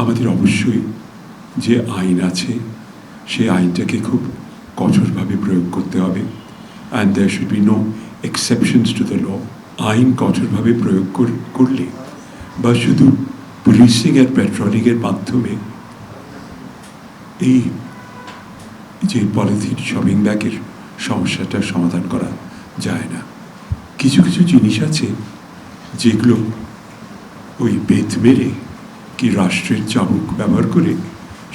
আমাদের অবশ্যই যে আইন আছে সেই আইনটাকে খুব কঠোরভাবে প্রয়োগ করতে হবে, and there should be no exceptions to the law. আইন কঠোরভাবে প্রয়োগ করলে বা শুধু পুলিশিং আর পেট্রোলিংয়ের মাধ্যমে এই যে পলিথিন শপিং ব্যাগের সমস্যাটার সমাধান করা যায় না। কিছু কিছু জিনিস আছে যেগুলো ওই বেত মেরে কি রাষ্ট্রের চাবুক ব্যবহার করে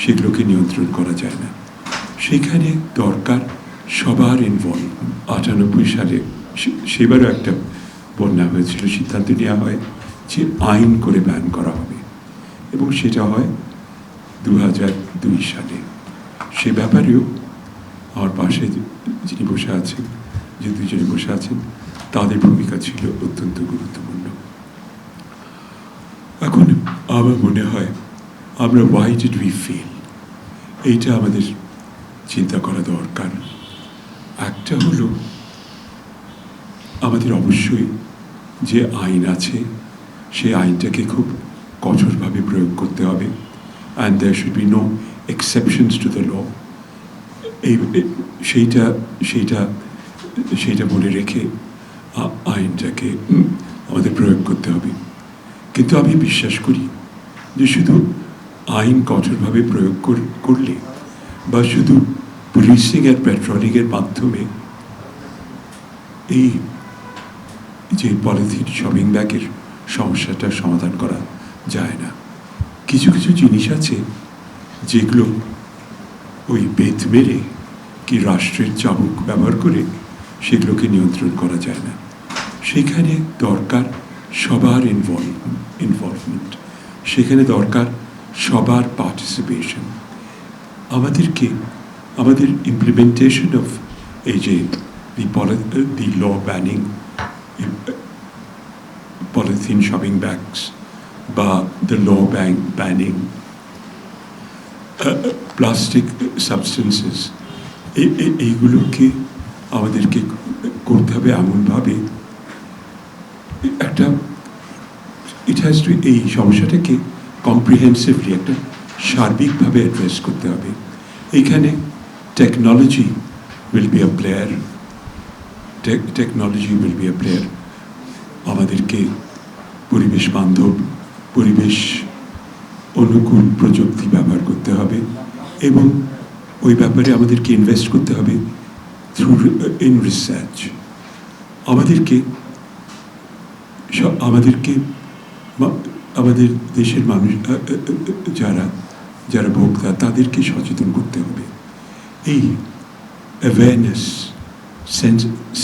সেগুলোকে নিয়ন্ত্রণ করা যায় না। সেখানে দরকার সবার ইনভলভ। 98 সালে সেবারও একটা বন্যা হয়েছিল, সিদ্ধান্ত নেওয়া হয় যে আইন করে ব্যান করা হবে, এবং সেটা হয় 2002 সালে। সে ব্যাপারেও আমার পাশে যিনি বসে আছেন, যে দুজনে বসে আছেন, তাদের ভূমিকা ছিল অত্যন্ত গুরুত্বপূর্ণ। এখন আমার মনে হয় আমরা ওয়াই ডিড উই ফেল, এইটা আমাদের চিন্তা করা দরকার। একটা হলো আমাদের অবশ্যই যে আইন আছে সেই আইনটাকে খুব কঠোরভাবে প্রয়োগ করতে হবে, and there should be no exceptions to the law. সেইটা মনে রেখে আইনটাকে আমাদের প্রয়োগ করতে হবে। কিন্তু আমি বিশ্বাস করি যে শুধু আইন কঠোরভাবে প্রয়োগ করলে বা শুধু পুলিশিং আর পেট্রোলিংয়ের মাধ্যমে এই যে পলিথিন শপিং ব্যাগের সমস্যাটার সমাধান করা যায় না। কিছু কিছু জিনিস আছে যেগুলো ওই বেত মেরে কি রাষ্ট্রের চাবুক ব্যবহার করে সেগুলোকে নিয়ন্ত্রণ করা যায় না। সেখানে দরকার সবার ইনভলভমেন্ট, সেখানে দরকার সবার পার্টিসিপেশন। আমাদের ইমপ্লিমেন্টেশন অফ এই যে the law banning polythene shopping bags বা the law banning plastic substances, এইগুলোকে আমাদেরকে করতে হবে এমনভাবে একটা এই সমস্যাটাকে কম্প্রিহেন্সিভলি একটা সার্বিকভাবে অ্যাড্রেস করতে হবে। এইখানে technology will be a player. আমাদেরকে পরিবেশ বান্ধব, পরিবেশ অনুকূল প্রযুক্তি ব্যবহার করতে হবে, এবং ওই ব্যাপারে আমাদেরকে ইনভেস্ট করতে হবে থ্রু ইন রিসার্চ। আমাদের দেশের মানুষ যারা ভোক্তা তাদেরকে সচেতন করতে হবে। এই অ্যাওয়ারনেস,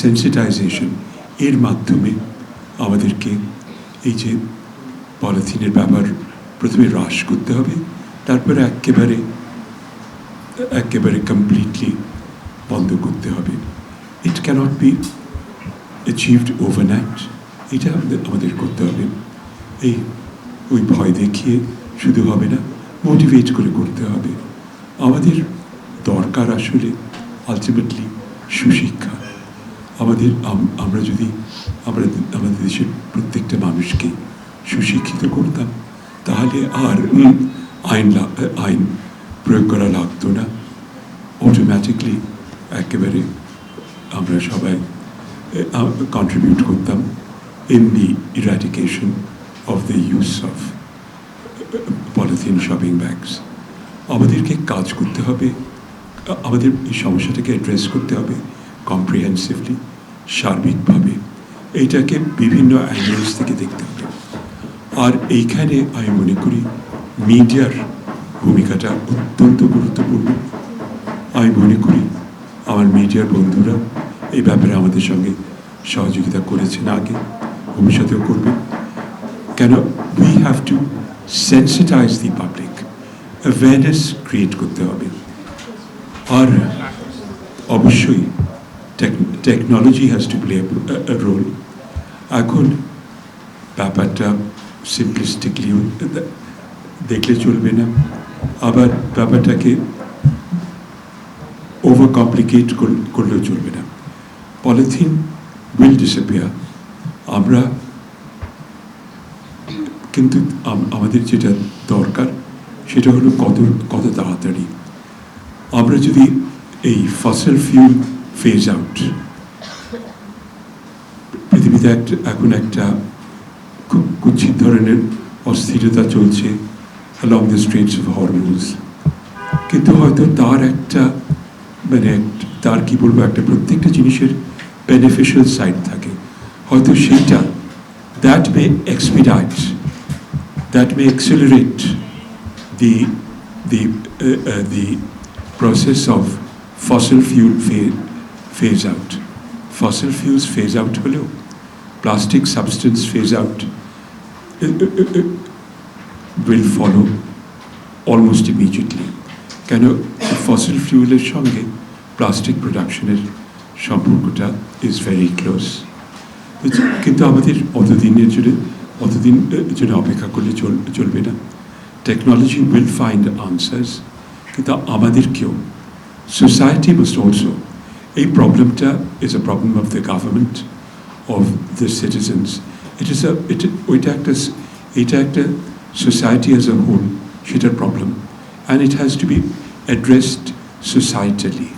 সেন্সিটাইজেশন এর মাধ্যমে আমাদেরকে এই যে পলিথিনের ব্যবহার প্রথমে হ্রাস করতে হবে, তারপরে একেবারে কমপ্লিটলি বন্ধ করতে হবে। ইট ক্যানট বি অ্যাচিভড ওভারনাইট। এটা আমাদের করতে হবে। ওই ভয় দেখিয়ে শুধু হবে না, মোটিভেট করে করতে হবে। আমাদের দরকার আসলে আলটিমেটলি সুশিক্ষা। আমরা যদি আমাদের দেশের প্রত্যেকটা মানুষকে সুশিক্ষিত করতাম, তাহলে আর আইন প্রয়োগ করা লাগতো না। অটোমেটিকলি একেবারে আমরা সবাই কন্ট্রিবিউট করতাম in the eradication of the use of polythene shopping bags. আমাদেরকে কাজ করতে হবে, আমাদের এই সমস্যাটাকে অ্যাড্রেস করতে হবে কম্প্রিহেন্সিভলি, সার্বিকভাবে। এইটাকে বিভিন্ন অ্যাঙ্গেলস থেকে দেখতে হবে। আর এইখানে আমি মনে করি মিডিয়ার ভূমিকাটা অত্যন্ত গুরুত্বপূর্ণ। আমি মনে করি আমার মিডিয়ার বন্ধুরা এই ব্যাপারে আমাদের সঙ্গে সহযোগিতা করেছেন, আগে ভবিষ্যতেও করবে। কেন we have to sensitise the public, awareness create করতে হবে। আর অবশ্যই technology has to play a role. এখন ব্যাপারটা সিম্পলিস্টিকলি দেখলে চলবে না, আবার ব্যাপারটাকে ওভার কমপ্লিকেট করলেও চলবে না। Polythene will disappear. কিন্তু আমাদের যেটা দরকার সেটা হলো কত কত তাড়াতাড়ি আমরা যদি এই ফসিল ফিউল ফেজ আউট, পৃথিবীতে এখন একটা খুব কুৎসিত ধরনের অস্থিরতা চলছে along the Straits of Hormuz, কিন্তু হয়তো তার একটা মানে তার কি বলবো একটা প্রত্যেকটা জিনিসের বেনিফিশিয়াল সাইড থাকে, হয়তো সেইটা that may expedite, that may accelerate the process of fossil fuel phase out. Fossil fuels phase out হলেও plastic substance phase out will follow almost immediately. কেন ফসিল ফিউলের সঙ্গে প্লাস্টিক প্রোডাকশনের সম্পর্কটা ইজ ভেরি ক্লোজ। কিন্তু আমাদের অতদিন অপেক্ষা করলে চলবে না। টেকনোলজি উইল ফাইন্ড আনসার্স, কিন্তু আমাদেরকেও সোসাইটি মাস্ট অলসো, এই প্রবলেমটা is a problem of the government, of the citizens. এটা একটা সোসাইটি অ্যাজ আ হোল সেটার problem, and it has to be addressed societally.